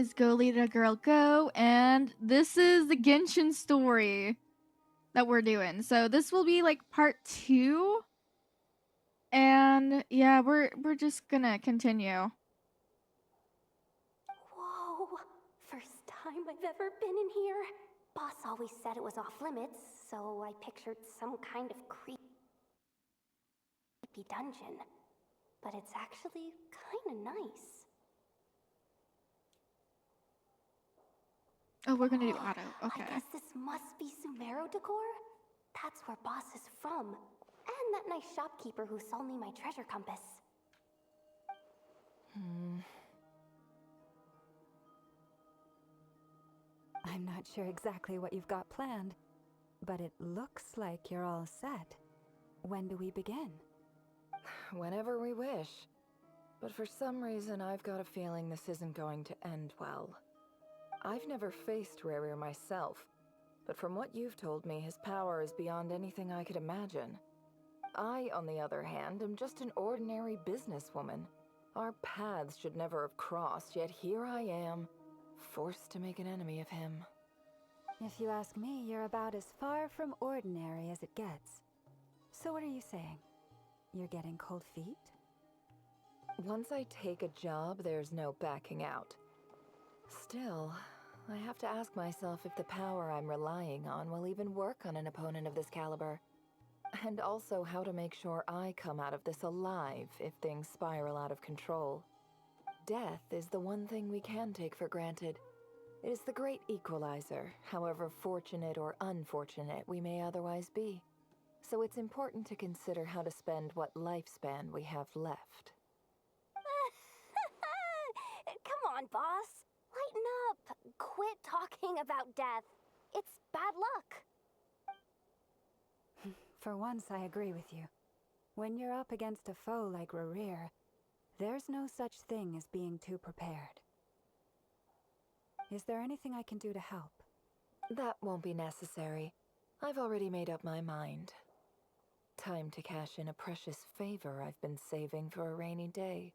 is Go Little Girl Go, and this is the Genshin story that we're doing. So this will be like part 2, and yeah, we're just gonna continue. Whoa, first time I've ever been in here. Boss always said it was off limits, so I pictured some kind of creepy dungeon. But it's actually kinda nice. Oh, we're gonna do auto. Okay. I guess this must be Sumero decor? That's where Boss is from. And that nice shopkeeper who sold me my treasure compass. I'm not sure exactly what you've got planned, but it looks like you're all set. When do we begin? Whenever we wish. But for some reason, I've got a feeling this isn't going to end well. I've never faced Rerir myself, but from what you've told me, his power is beyond anything I could imagine. I, on the other hand, am just an ordinary businesswoman. Our paths should never have crossed, yet here I am, forced to make an enemy of him. If you ask me, you're about as far from ordinary as it gets. So what are you saying? You're getting cold feet? Once I take a job, there's no backing out. Still, I have to ask myself if the power I'm relying on will even work on an opponent of this caliber. And also how to make sure I come out of this alive if things spiral out of control. Death is the one thing we can take for granted. It is the great equalizer, however fortunate or unfortunate we may otherwise be. So it's important to consider how to spend what lifespan we have left. Come on, boss. Lighten up. Quit talking about death. It's bad luck. For once, I agree with you. When you're up against a foe like Rerir, there's no such thing as being too prepared. Is there anything I can do to help? That won't be necessary. I've already made up my mind. Time to cash in a precious favor I've been saving for a rainy day.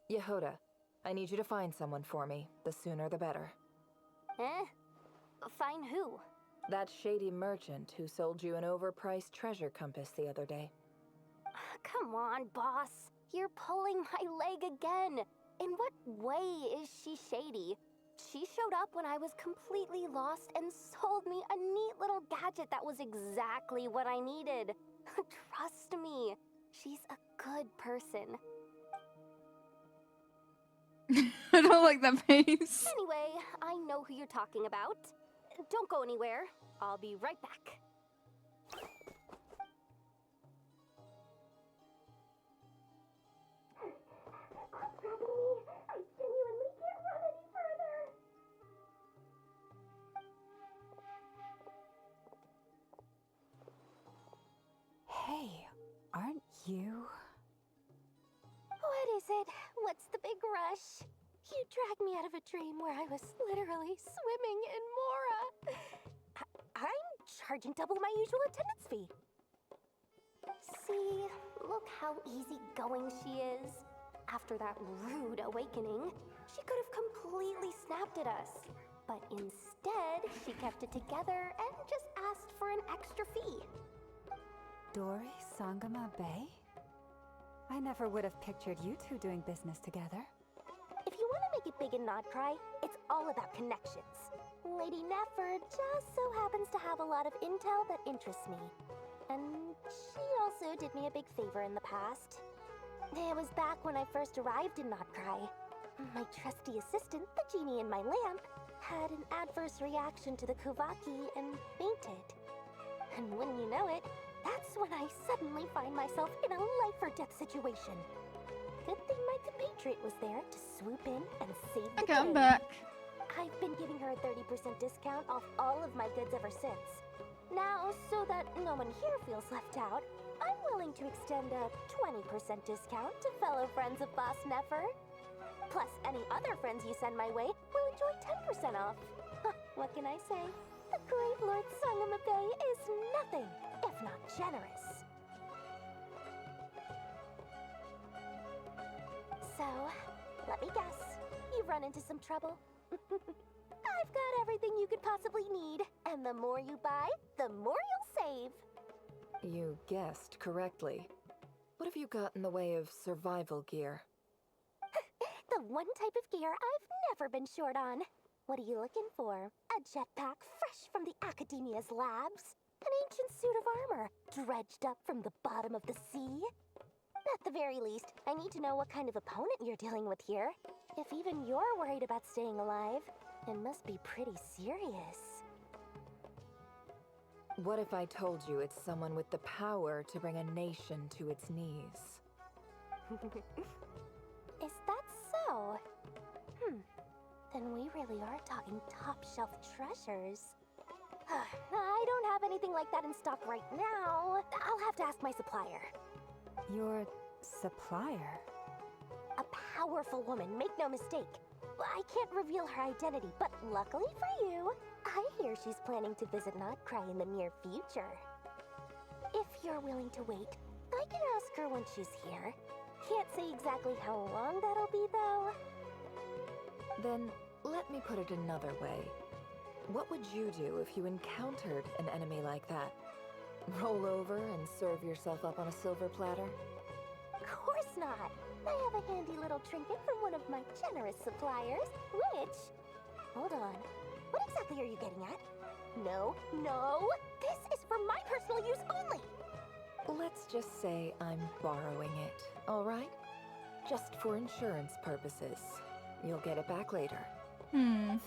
Yehoda, I need you to find someone for me. The sooner the better. Eh? Find who? That shady merchant who sold you an overpriced treasure compass the other day. Come on, boss. You're pulling my leg again. In what way is she shady? She showed up when I was completely lost and sold me a neat little gadget that was exactly what I needed. Trust me, she's a good person. I don't like that face. Anyway, I know who you're talking about. Don't go anywhere. I'll be right back. I genuinely can't run any further. Hey, aren't you? What is it? What's the big rush? You dragged me out of a dream where I was literally swimming in Mora. I'm charging double my usual attendance fee. See, look how easygoing she is. After that rude awakening, she could have completely snapped at us. But instead, she kept it together and just asked for an extra fee. Dori Sangama Bay? I never would have pictured you two doing business together. If you want to make it big and not cry, it's all about connections. Lady Nefer just so happens to have a lot of intel that interests me. And she also did me a big favor in the past. It was back when I first arrived in Notcry. My trusty assistant, the genie in my lamp, had an adverse reaction to the Kuvaki and fainted. And wouldn't you know it, that's when I suddenly find myself in a life-or-death situation. Good thing my compatriot was there to swoop in and save the day. Okay, I'm back. I've been giving her a 30% discount off all of my goods ever since. Now, so that no one here feels left out, I'm willing to extend a 20% discount to fellow friends of Boss Nefer. Plus, any other friends you send my way will enjoy 10% off. What can I say? The great Lord Sangama Bay is nothing if not generous. So, let me guess. You we've run into some trouble. I've got everything you could possibly need, and the more you buy, the more you'll save. You guessed correctly. What have you got in the way of survival gear? The one type of gear I've never been short on. What are you looking for? A jetpack fresh from the Academia's labs? An ancient suit of armor dredged up from the bottom of the sea? At the very least, I need to know what kind of opponent you're dealing with here. If even you're worried about staying alive, it must be pretty serious. What if I told you it's someone with the power to bring a nation to its knees? Is that so? Then we really are talking top-shelf treasures. I don't have anything like that in stock right now. I'll have to ask my supplier. Your supplier? A powerful woman, make no mistake. I can't reveal her identity, but luckily for you, I hear she's planning to visit Notcry in the near future. If you're willing to wait, I can ask her when she's here. Can't say exactly how long that'll be, though. Then, let me put it another way. What would you do if you encountered an enemy like that? Roll over and serve yourself up on a silver platter? Of course not. I have a handy little trinket from one of my generous suppliers, which... Hold on. What exactly are you getting at? No, no! This is for my personal use only! Let's just say I'm borrowing it, all right? Just for insurance purposes. You'll get it back later.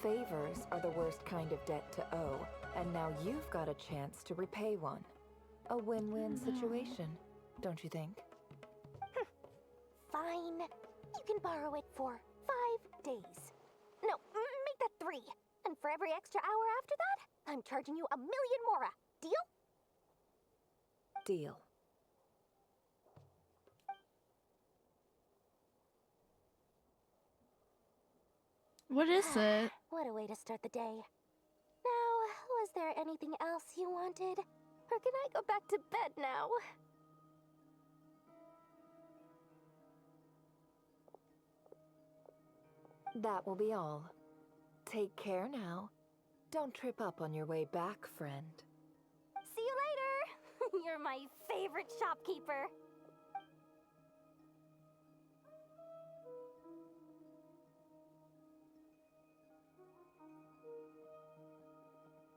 Favors are the worst kind of debt to owe, and now you've got a chance to repay one. A win-win situation, don't you think? Fine. You can borrow it for 5 days. No, make that 3. And for every extra hour after that, I'm charging you 1,000,000 mora. Deal? Deal. What is it? What a way to start the day. Now, was there anything else you wanted? Or can I go back to bed now? That will be all. Take care now. Don't trip up on your way back, friend. See you later! You're my favorite shopkeeper.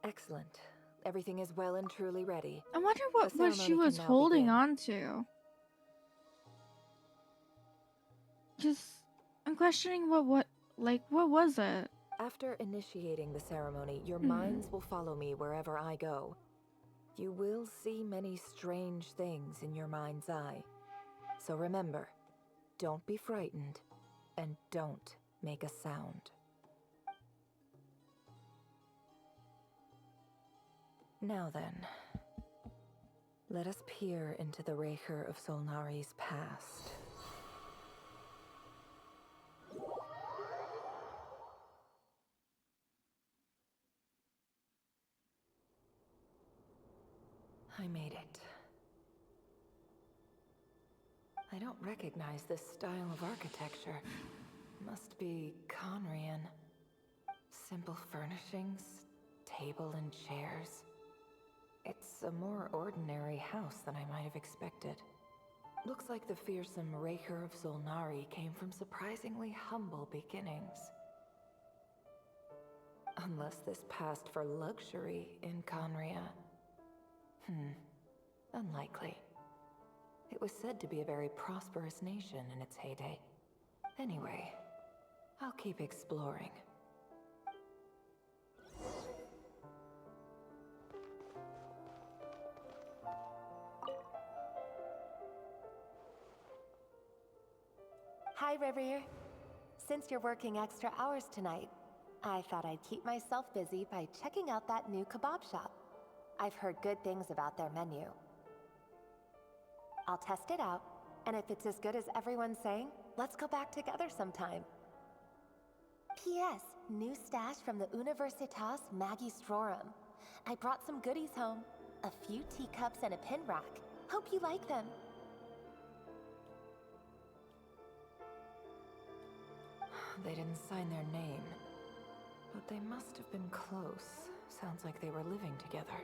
Excellent. Everything is well and truly ready. I wonder The what she ceremony was can now holding begin. on to. Just, I'm questioning what was it? After initiating the ceremony, your minds will follow me wherever I go. You will see many strange things in your mind's eye. So remember, don't be frightened, and don't make a sound. Now then, let us peer into the Raker of Solnari's past. I made it. I don't recognize this style of architecture. Must be Conrian. Simple furnishings, table and chairs. It's a more ordinary house than I might have expected. Looks like the fearsome Raker of Solnari came from surprisingly humble beginnings. Unless this passed for luxury in Conria. Unlikely. It was said to be a very prosperous nation in its heyday. Anyway, I'll keep exploring. Hi, River. Since you're working extra hours tonight, I thought I'd keep myself busy by checking out that new kebab shop. I've heard good things about their menu. I'll test it out, and if it's as good as everyone's saying, let's go back together sometime. P.S. New stash from the Universitas Magistrorum. I brought some goodies home. A few teacups and a pin rack. Hope you like them. They didn't sign their name. But they must have been close. Sounds like they were living together.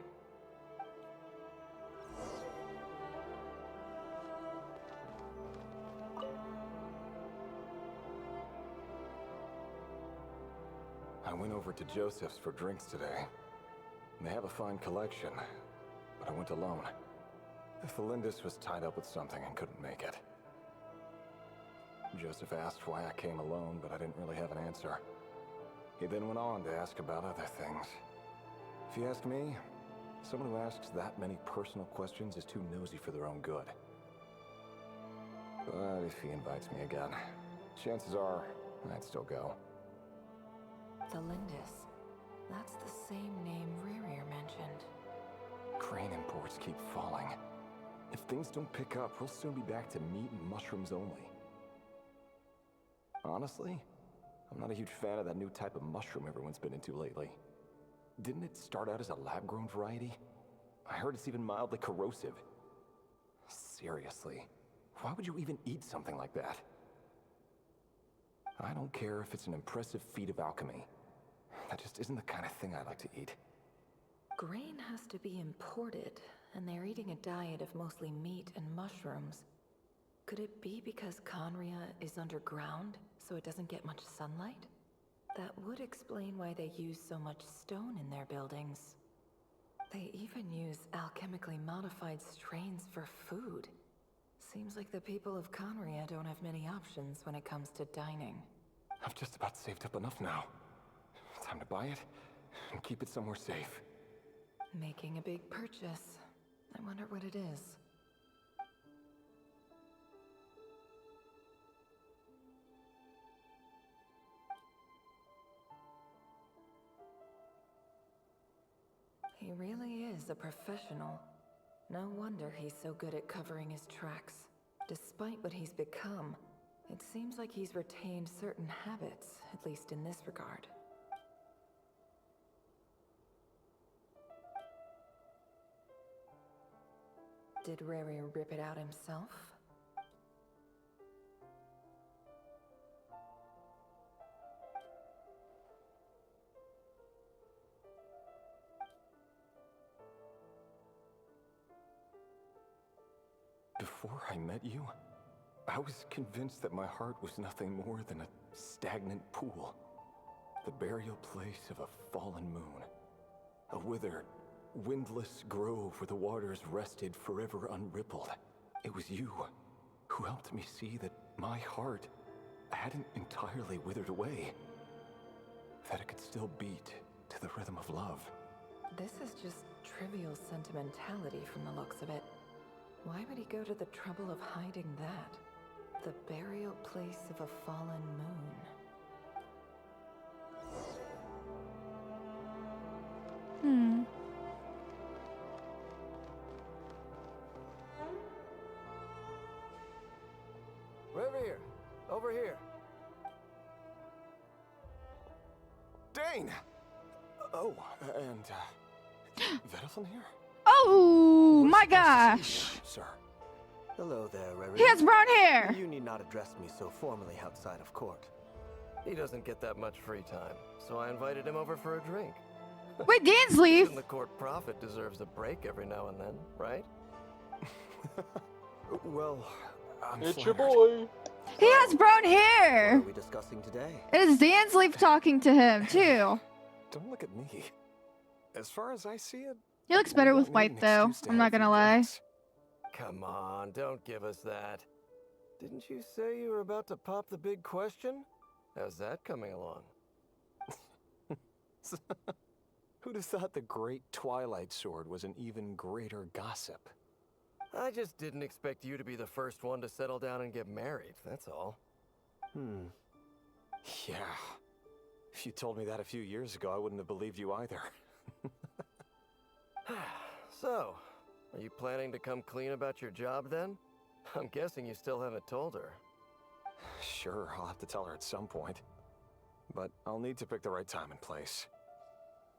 I went over to Joseph's for drinks today. They have a fine collection, but I went alone. Felindis was tied up with something and couldn't make it. Joseph asked why I came alone, but I didn't really have an answer. He then went on to ask about other things. If you ask me, someone who asks that many personal questions is too nosy for their own good. But if he invites me again, chances are I'd still go. Felindis. That's the same name Rerir mentioned. Crane imports keep falling. If things don't pick up, we'll soon be back to meat and mushrooms only. Honestly, I'm not a huge fan of that new type of mushroom everyone's been into lately. Didn't it start out as a lab-grown variety? I heard it's even mildly corrosive. Seriously, why would you even eat something like that? I don't care if it's an impressive feat of alchemy. That just isn't the kind of thing I like to eat. Grain has to be imported, and they're eating a diet of mostly meat and mushrooms. Could it be because Conria is underground, so it doesn't get much sunlight? That would explain why they use so much stone in their buildings. They even use alchemically modified strains for food. Seems like the people of Conria don't have many options when it comes to dining. I've just about saved up enough now. Time to buy it and keep it somewhere safe. Making a big purchase. I wonder what it is. He really is a professional. No wonder he's so good at covering his tracks. Despite what he's become, it seems like he's retained certain habits, at least in this regard. Did Rerir rip it out himself? Before I met you, I was convinced that my heart was nothing more than a stagnant pool. The burial place of a fallen moon. A withered, windless grove where the waters rested forever unrippled. It was you who helped me see that my heart hadn't entirely withered away. That it could still beat to the rhythm of love. This is just trivial sentimentality from the looks of it. Why would he go to the trouble of hiding that? The burial place of a fallen moon. Rerir, over here. Dane! Oh, and, Vedelson here? Oh my gosh! Sir. Hello there, Rerir. He has brown hair! You need not address me so formally outside of court. He doesn't get that much free time, so I invited him over for a drink. Wait, Dansleif! Even the court prophet deserves a break every now and then, right? Well, I'm It's your flattered. boy. He has brown What are hair! we discussing today? It is Dansleif talking to him, too. Don't look at me. As far as I see it, He looks we better don't with need white, an though. excuse to I'm have not a few gonna lie. drinks. Come on, don't give us that. Didn't you say you were about to pop the big question? How's that coming along? Who'd have thought the great Twilight Sword was an even greater gossip? I just didn't expect you to be the first one to settle down and get married, that's all. Yeah. If you told me that a few years ago, I wouldn't have believed you either. So, are you planning to come clean about your job then? I'm guessing you still haven't told her. Sure, I'll have to tell her at some point. But I'll need to pick the right time and place.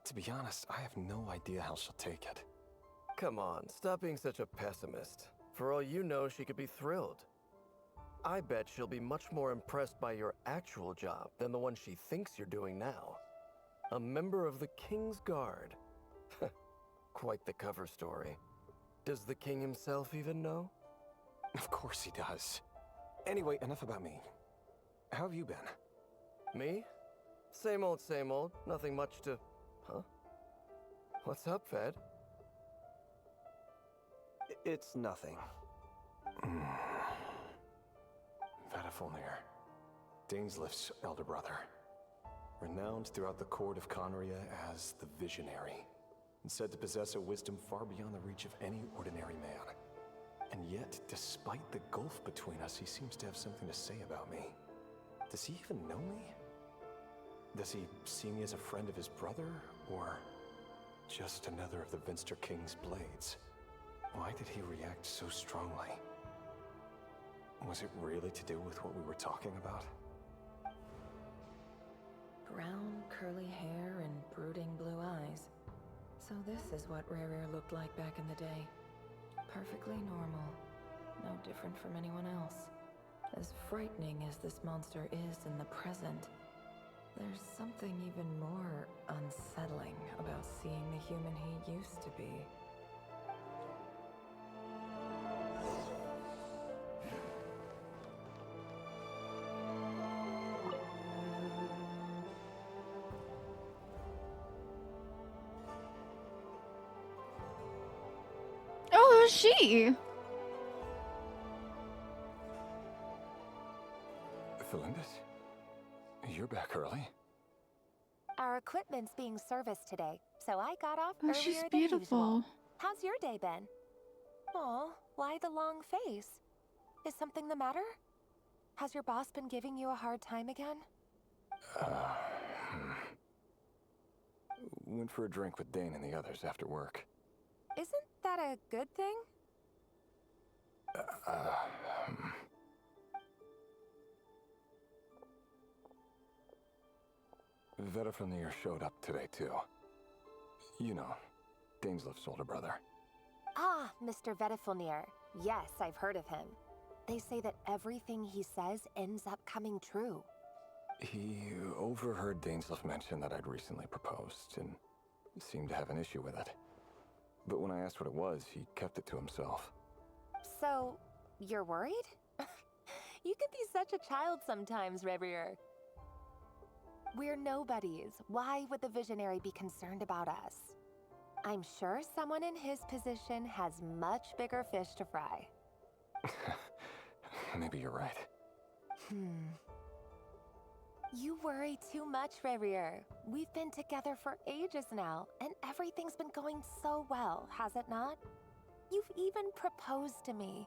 To be honest, I have no idea how she'll take it. Come on, stop being such a pessimist. For all you know, she could be thrilled. I bet she'll be much more impressed by your actual job than the one she thinks you're doing now. A member of the King's Guard. Quite the cover story. Does the king himself even know? Of course he does. Anyway, enough about me. How have you been? Me? Same old, same old. Nothing much to... Huh? What's up, Fed? It's nothing. Vedifulnir, Dainslif's elder brother. Renowned throughout the court of Conria as the Visionary, and said to possess a wisdom far beyond the reach of any ordinary man. And yet, despite the gulf between us, he seems to have something to say about me. Does he even know me? Does he see me as a friend of his brother, or just another of the Vinster King's blades? Why did he react so strongly? Was it really to do with what we were talking about? Brown, curly hair and brooding blue eyes. So this is what Rare looked like back in the day. Perfectly normal. No different from anyone else. As frightening as this monster is in the present, there's something even more unsettling about seeing the human he used to be. Oh, who's she? Felindus? You're back early? Our equipment's being serviced today, so I got off Oh, earlier she's than beautiful. usual. How's your day been? Aw, why the long face? Is something the matter? Has your boss been giving you a hard time again? Went for a drink with Dane and the others after work. Isn't that a good thing? Vedifulnir showed up today, too. You know, Dainslif's older brother. Ah, Mr. Vedifulnir. Yes, I've heard of him. They say that everything he says ends up coming true. He overheard Dainslif mention that I'd recently proposed, and seemed to have an issue with it. But when I asked what it was, he kept it to himself. So, you're worried? You can be such a child sometimes, Revier. We're nobodies. Why would the Visionary be concerned about us? I'm sure someone in his position has much bigger fish to fry. Maybe you're right. You worry too much, Revier. We've been together for ages now, and everything's been going so well, has it not? You've even proposed to me.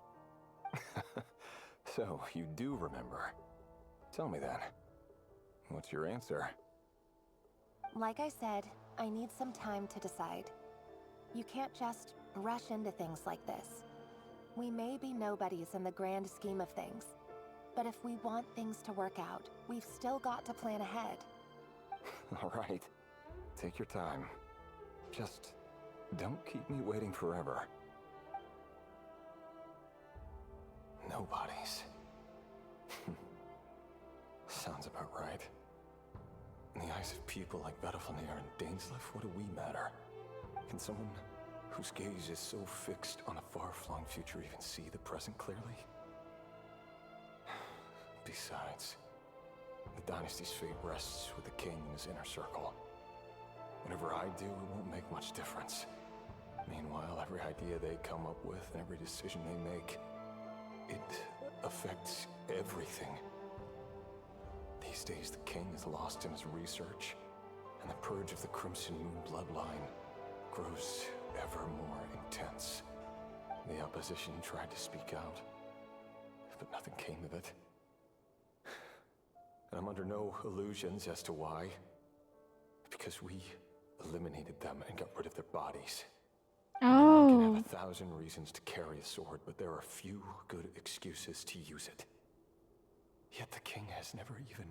So, you do remember. Tell me then. What's your answer? Like I said, I need some time to decide. You can't just rush into things like this. We may be nobodies in the grand scheme of things, but if we want things to work out, we've still got to plan ahead. All right. Take your time. Just don't keep me waiting forever. Nobodies. Sounds about right. In the eyes of people like Vedifulnir and Dainslif, what do we matter? Can someone whose gaze is so fixed on a far-flung future even see the present clearly? Besides, the dynasty's fate rests with the king and his inner circle. Whatever I do, it won't make much difference. Meanwhile, every idea they come up with and every decision they make, it affects everything. These days, the king is lost in his research, and the purge of the Crimson Moon bloodline grows ever more intense. The opposition tried to speak out, but nothing came of it. And I'm under no illusions as to why. Because we eliminated them and got rid of their bodies. Anyone can have 1,000 reasons to carry a sword, but there are few good excuses to use it. Yet the king has never even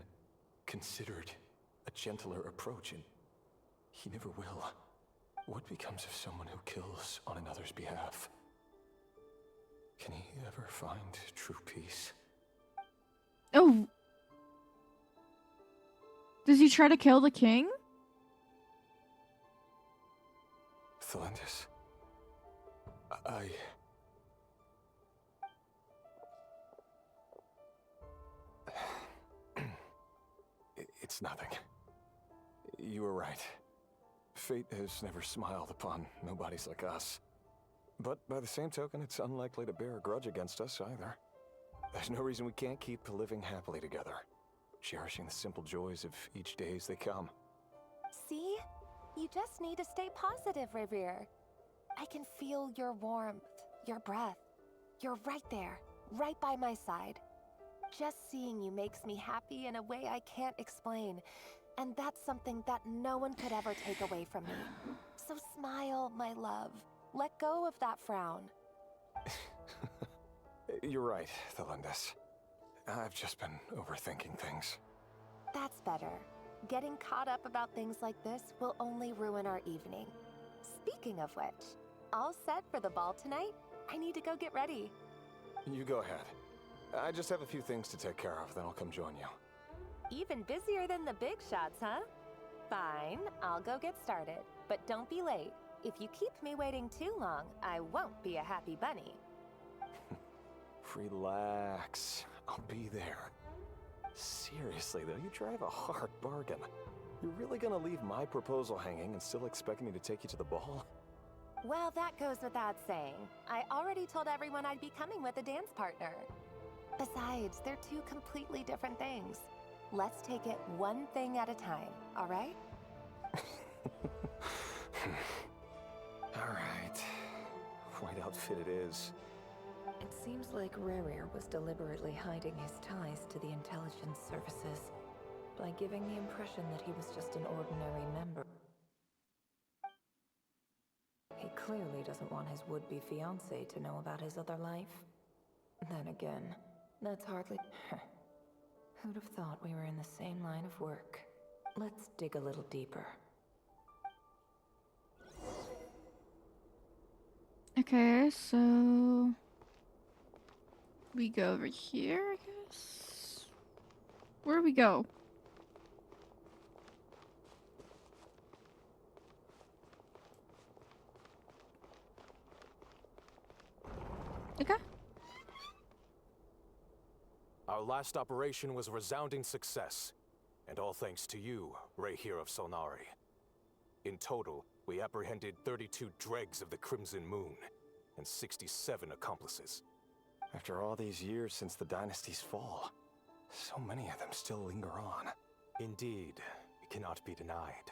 considered a gentler approach, and he never will. What becomes of someone who kills on another's behalf? Can he ever find true peace? Oh. Does he try to kill the king? Thelindis. It's nothing. You were right. Fate has never smiled upon nobodies like us. But by the same token, it's unlikely to bear a grudge against us either. There's no reason we can't keep living happily together, cherishing the simple joys of each day as they come. See? You just need to stay positive, Revere. I can feel your warmth, your breath. You're right there, right by my side. Just seeing you makes me happy in a way I can't explain. And that's something that no one could ever take away from me. So smile, my love. Let go of that frown. You're right, Thelindis. I've just been overthinking things. That's better. Getting caught up about things like this will only ruin our evening. Speaking of which, all set for the ball tonight? I need to go get ready. You go ahead. I just have a few things to take care of, then I'll come join you. Even busier than the big shots, huh? Fine, I'll go get started. But don't be late. If you keep me waiting too long, I won't be a happy bunny. Relax. I'll be there. Seriously, though, you drive a hard bargain. You're really gonna leave my proposal hanging and still expect me to take you to the ball? Well, that goes without saying. I already told everyone I'd be coming with a dance partner. Besides, they're two completely different things. Let's take it one thing at a time, all right? All right. White outfit it is. It seems like Rarier was deliberately hiding his ties to the intelligence services by giving the impression that he was just an ordinary member. He clearly doesn't want his would-be fiancée to know about his other life. Then again, that's hardly... Who'd have thought we were in the same line of work? Let's dig a little deeper. Okay, so we go over here, I guess. Where do we go? Okay. Our last operation was a resounding success, and all thanks to you, Rayhir of Solnari. In total, we apprehended 32 dregs of the Crimson Moon, and 67 accomplices. After all these years since the dynasty's fall, so many of them still linger on. Indeed, it cannot be denied.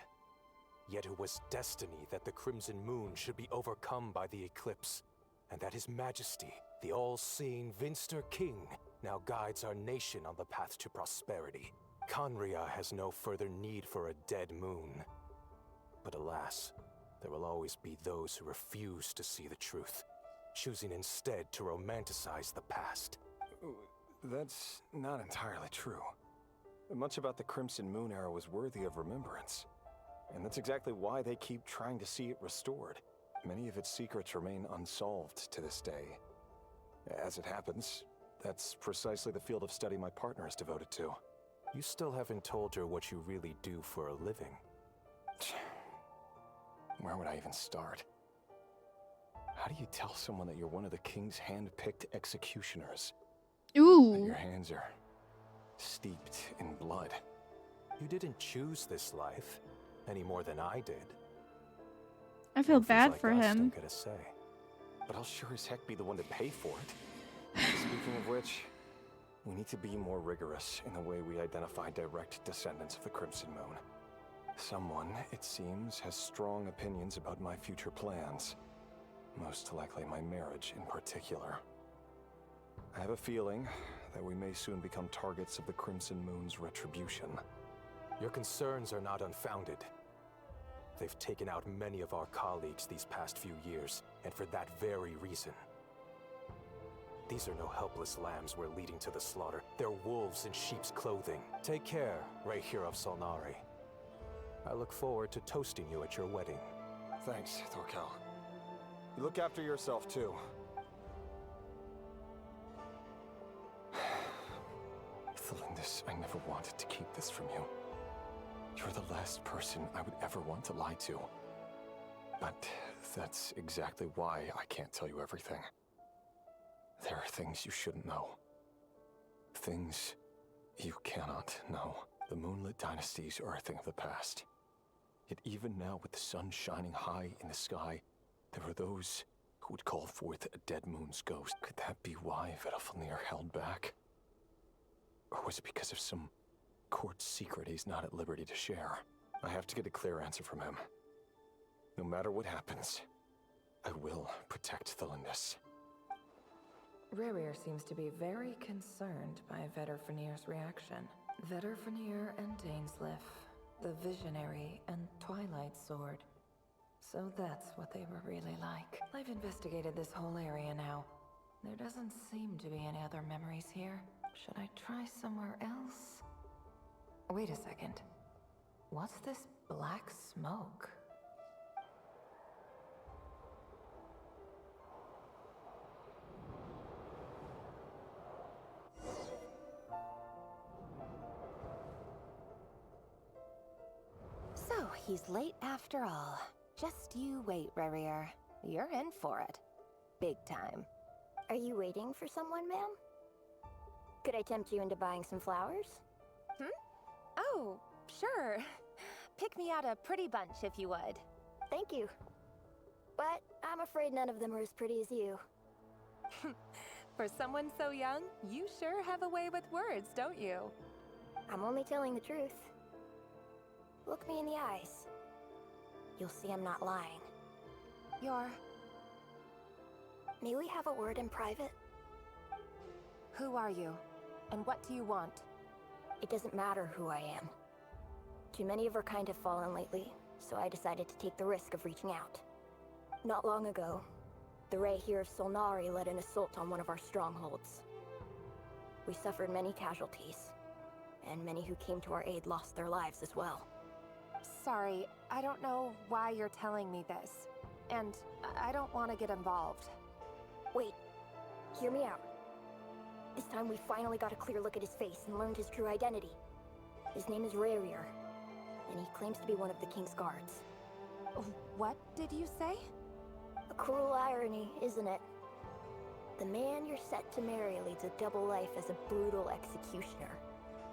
Yet it was destiny that the Crimson Moon should be overcome by the eclipse, and that His Majesty, the all-seeing Vinster King, now guides our nation on the path to prosperity. Conria has no further need for a dead moon. But alas, there will always be those who refuse to see the truth, choosing instead to romanticize the past. That's not entirely true. Much about the Crimson Moon era was worthy of remembrance. And that's exactly why they keep trying to see it restored. Many of its secrets remain unsolved to this day. As it happens, that's precisely the field of study my partner is devoted to. You still haven't told her what you really do for a living. Where would I even start? How do you tell someone that you're one of the king's hand-picked executioners? That Ooh. your hands are steeped in blood? You didn't choose this life, any more than I did. I feel Orphans bad like for us him. don't get a say. But I'll sure as heck be the one to pay for it. Speaking of which, we need to be more rigorous in the way we identify direct descendants of the Crimson Moon. Someone, it seems, has strong opinions about my future plans. Most likely my marriage in particular. I have a feeling that we may soon become targets of the Crimson Moon's retribution. Your concerns are not unfounded. They've taken out many of our colleagues these past few years, and for that very reason. These are no helpless lambs we're leading to the slaughter. They're wolves in sheep's clothing. Take care, Rayhir of Solnari. I look forward to toasting you at your wedding. Thanks, Thorkel. You look after yourself, too. this, I never wanted to keep this from you. You're the last person I would ever want to lie to. But that's exactly why I can't tell you everything. There are things you shouldn't know. Things you cannot know. The moonlit dynasties are a thing of the past. Yet even now, with the sun shining high in the sky, there are those who would call forth a dead moon's ghost. Could that be why Vedalfnir held back? Or was it because of some court secret he's not at liberty to share? I have to get a clear answer from him. No matter what happens, I will protect Thelindis. Rerir seems to be very concerned by Vedalfnir's reaction. Vedalfnir and Dainsleif, the Visionary and Twilight Sword. So that's what they were really like. I've investigated this whole area now. There doesn't seem to be any other memories here. Should I try somewhere else? Wait a second. What's this black smoke? So, he's late after all. Just you wait, Rerir. You're in for it. Big time. Are you waiting for someone, ma'am? Could I tempt you into buying some flowers? Oh, sure. Pick me out a pretty bunch if you would. Thank you. But I'm afraid none of them are as pretty as you. For someone so young, you sure have a way with words, don't you? I'm only telling the truth. Look me in the eyes. You'll see I'm not lying. You're... May we have a word in private? Who are you? And what do you want? It doesn't matter who I am. Too many of our kind have fallen lately, so I decided to take the risk of reaching out. Not long ago, the Ray here of Solnari led an assault on one of our strongholds. We suffered many casualties, and many who came to our aid lost their lives as well. Sorry, I don't know why you're telling me this. And I don't want to get involved. Wait, hear me out. This time we finally got a clear look at his face and learned his true identity. His name is Rerir, and he claims to be one of the King's Guards. What did you say? A cruel irony, isn't it? The man you're set to marry leads a double life as a brutal executioner.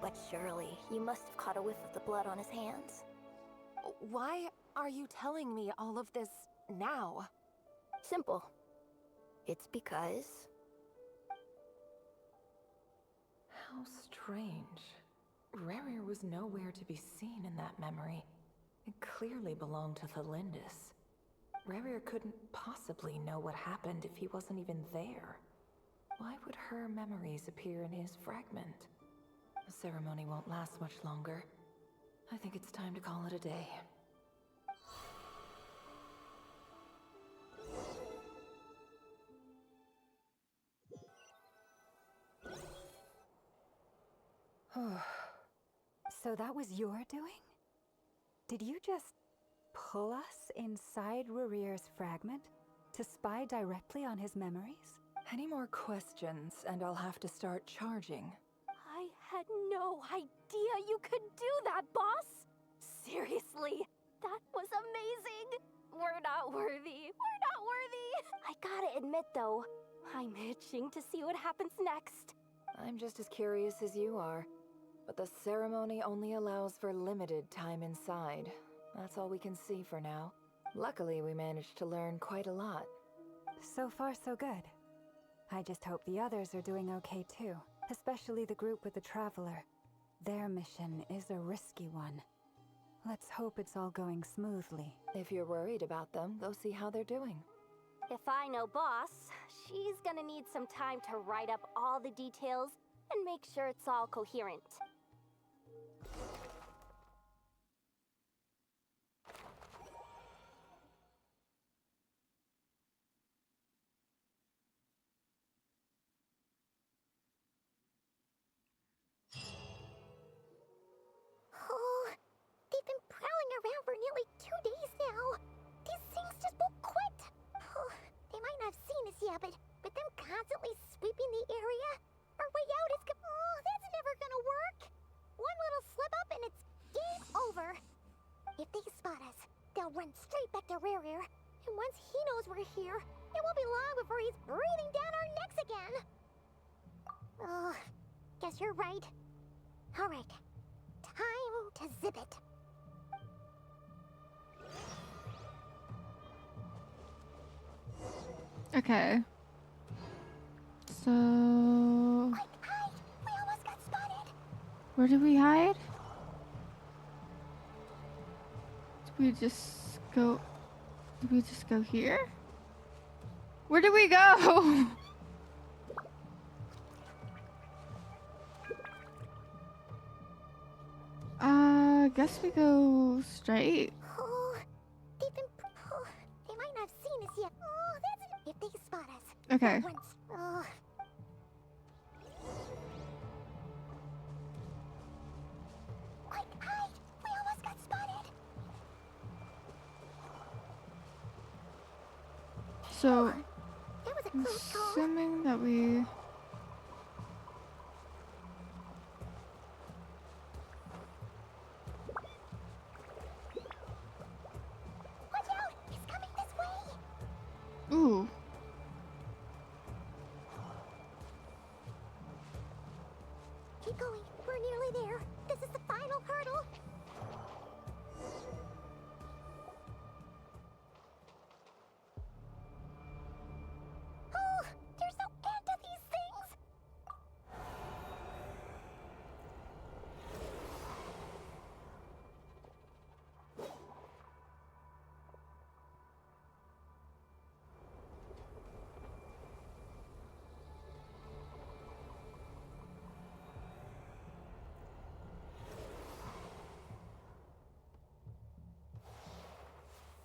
But surely, you must have caught a whiff of the blood on his hands. Why are you telling me all of this now? Simple. It's because... How strange. Rerir was nowhere to be seen in that memory. It clearly belonged to Thelindis. Rerir couldn't possibly know what happened if he wasn't even there. Why would her memories appear in his fragment? The ceremony won't last much longer. I think it's time to call it a day. So that was your doing? Did you just pull us inside Rerir's fragment to spy directly on his memories? Any more questions, and I'll have to start charging. I had no idea you could do that, boss! Seriously, that was amazing! We're not worthy. We're not worthy! I gotta admit, though, I'm itching to see what happens next. I'm just as curious as you are. But the ceremony only allows for limited time inside. That's all we can see for now. Luckily, we managed to learn quite a lot. So far, so good. I just hope the others are doing okay too. Especially the group with the Traveler. Their mission is a risky one. Let's hope it's all going smoothly. If you're worried about them, go see how they're doing. If I know boss, she's gonna need some time to write up all the details and make sure it's all coherent. Oh, they've been prowling around for nearly 2 days now. These things just won't quit. Oh, they might not have seen us yet, but them constantly sweeping the area, our way out is... Oh, that's never gonna work. spot us, they'll run straight back to Rare. And once he knows we're here, it won't be long before he's breathing down our necks again. Oh, guess you're right. Alright, time to zip it. Okay. So... Quick, hide! We almost got spotted! Where did we hide? Did we just go... Did we just go here? Where did we go? Guess we go straight. Oh, they've been... Oh, they might not have seen us yet. Oh, that's it. If they spot us. Okay. Once. Oh. Quick, hide! We almost got spotted! So, That was a I'm close call. assuming that we... Watch out! He's coming this way! Ooh. Keep going. We're nearly there. This is the final hurdle. Oh, there's no end to these things.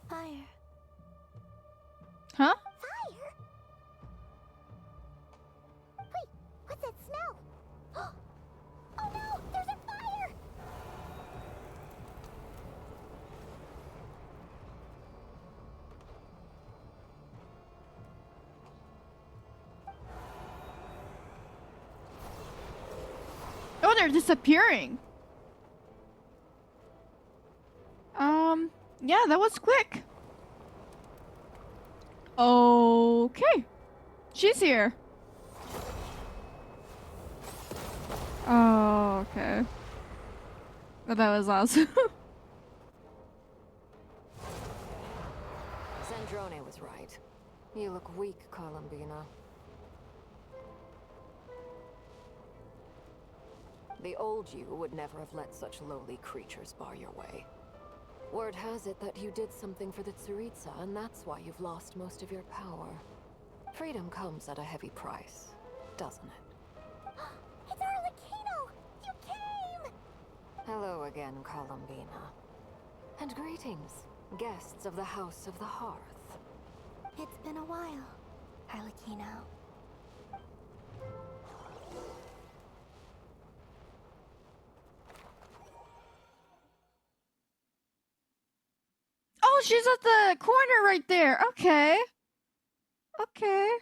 Fire. Huh? Fire? Wait, what's that smell? Oh no, there's a fire! Oh, they're disappearing. Yeah, that was quick. Okay. She's here. Oh, okay. Oh, that was awesome. Zandrone was right. You look weak, Columbina. The old you would never have let such lowly creatures bar your way. Word has it that you did something for the Tsaritsa, and that's why you've lost most of your power. Freedom comes at a heavy price, doesn't it? It's Arlecchino! You came! Hello again, Columbina. And greetings, guests of the House of the Hearth. It's been a while, Arlecchino. Oh, she's at the corner right there. Okay. Okay.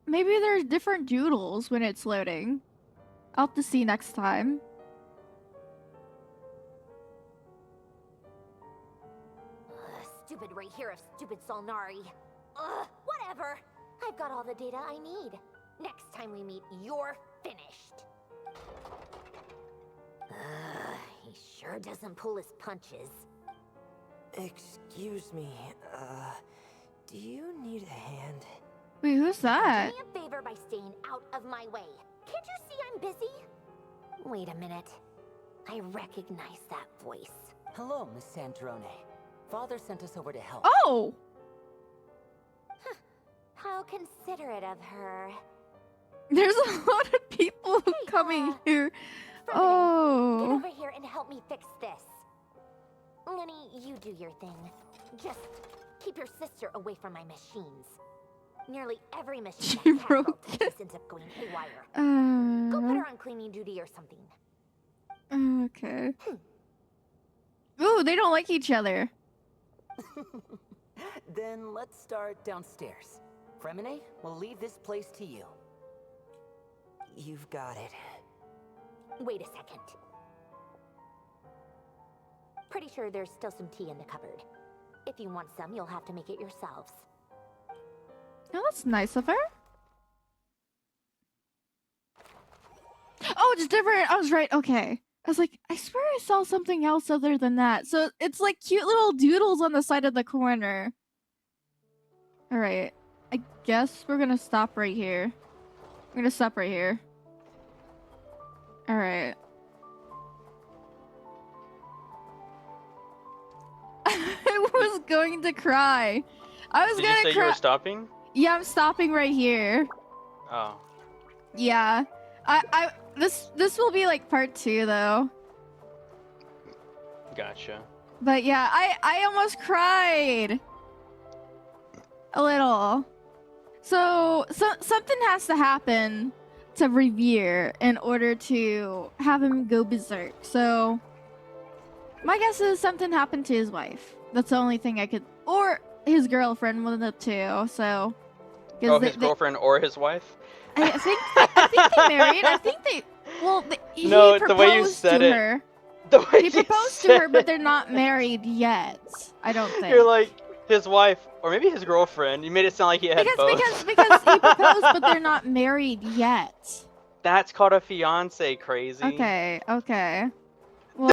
Maybe there's different doodles when it's loading. I'll have to see next time. Stupid right here of stupid Solnari. Ugh, whatever. I've got all the data I need. Next time we meet, you're finished. He sure doesn't pull his punches. Excuse me, do you need a hand? Wait, who's that? Do me a favor by staying out of my way. Can't you see I'm busy? Wait a minute. I recognize that voice. Hello, Miss Sandrone. Father sent us over to help. Oh! How considerate of her. There's a lot of people coming here. Get Oh. over here and help me fix this. Nani, you do your thing. Just keep your sister away from my machines. Nearly every machine She that broke Catgirl touches ends up going haywire. Go put her on cleaning duty or something. Okay. Ooh, they don't like each other. Then let's start downstairs. Fremine, we'll leave this place to you. You've got it. Wait a second. Pretty sure there's still some tea in the cupboard. If you want some, you'll have to make it yourselves. Oh, that's nice of her. Oh, it's different. I was right. Okay. I was like, I swear I saw something else other than that. So it's like cute little doodles on the side of the corner. All right. I guess we're gonna stop right here. We're gonna stop right here. All right. I was going to cry. I was Did gonna you say cry. you were stopping? Yeah, I'm stopping right here. Oh. Yeah. This will be like part 2 though. Gotcha. But yeah, I almost cried. A little. So something has to happen to Revere in order to have him go berserk. So my guess is something happened to his wife. That's the only thing I could, or his girlfriend, one of the two. So Oh, his girlfriend or his wife? I think they married. I think they. Well, he No, proposed the way you said to it. her. The way He you proposed to said her, but it. they're not married yet. I don't think. You're like his wife, or maybe his girlfriend. You made it sound like he had both. because he proposed, but they're not married yet. That's called a fiance, crazy. Okay.